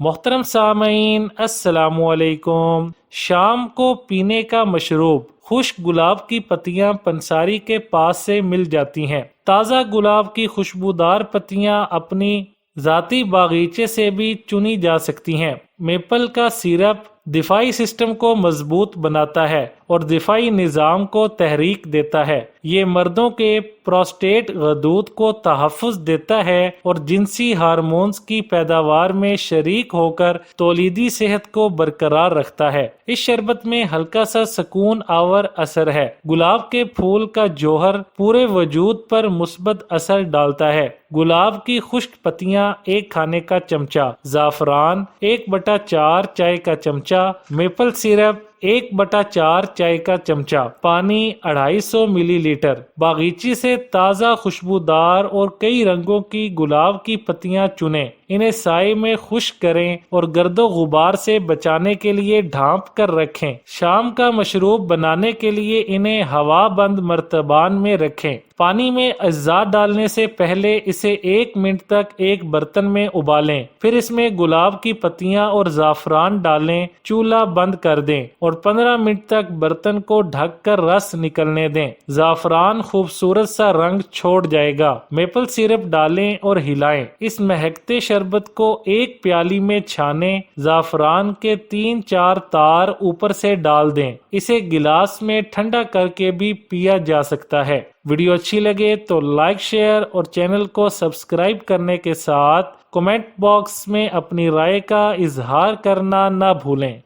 محترم سامعین السلام علیکم۔ شام کو پینے کا مشروب خشک گلاب کی پتیاں پنساری کے پاس سے مل جاتی ہیں۔ تازہ گلاب کی خوشبودار پتیاں اپنی ذاتی باغیچے سے بھی چنی جا سکتی ہیں۔ میپل کا سیرپ دفاعی سسٹم کو مضبوط بناتا ہے اور دفاعی نظام کو تحریک دیتا ہے۔ یہ مردوں کے پروسٹیٹ غدود کو تحفظ دیتا ہے اور جنسی ہارمونز کی پیداوار میں شریک ہو کر تولیدی صحت کو برقرار رکھتا ہے۔ اس شربت میں ہلکا سا سکون آور اثر ہے۔ گلاب کے پھول کا جوہر پورے وجود پر مثبت اثر ڈالتا ہے۔ گلاب کی خشک پتیاں 1 کھانے کا چمچہ، زعفران 1/4 چائے کا چمچہ، میپل سیرپ 1/4 چائے کا چمچہ، پانی 250 ملی لیٹر۔ باغیچی سے تازہ خوشبودار اور کئی رنگوں کی گلاب کی پتیاں چنیں، انہیں سائے میں خشک کریں اور گرد و غبار سے بچانے کے لیے ڈھانپ کر رکھیں۔ شام کا مشروب بنانے کے لیے انہیں ہوا بند مرتبان میں رکھیں۔ پانی میں اجزاء ڈالنے سے پہلے اسے 1 منٹ تک ایک برتن میں ابالیں، پھر اس میں گلاب کی پتیاں اور زعفران ڈالیں، چولہا بند کر دیں اور 15 منٹ تک برتن کو ڈھک کر رس نکلنے دیں۔ زعفران خوبصورت سا رنگ چھوڑ جائے گا۔ میپل سیرپ ڈالیں اور ہلائیں۔ اس مہکتے شربت کو ایک پیالی میں چھانیں، زعفران کے 3-4 تار اوپر سے ڈال دیں۔ اسے گلاس میں ٹھنڈا کر کے بھی پیا جا سکتا ہے۔ ویڈیو اچھی لگے تو لائک، شیئر اور چینل کو سبسکرائب کرنے کے ساتھ کمنٹ باکس میں اپنی رائے کا اظہار کرنا نہ بھولیں۔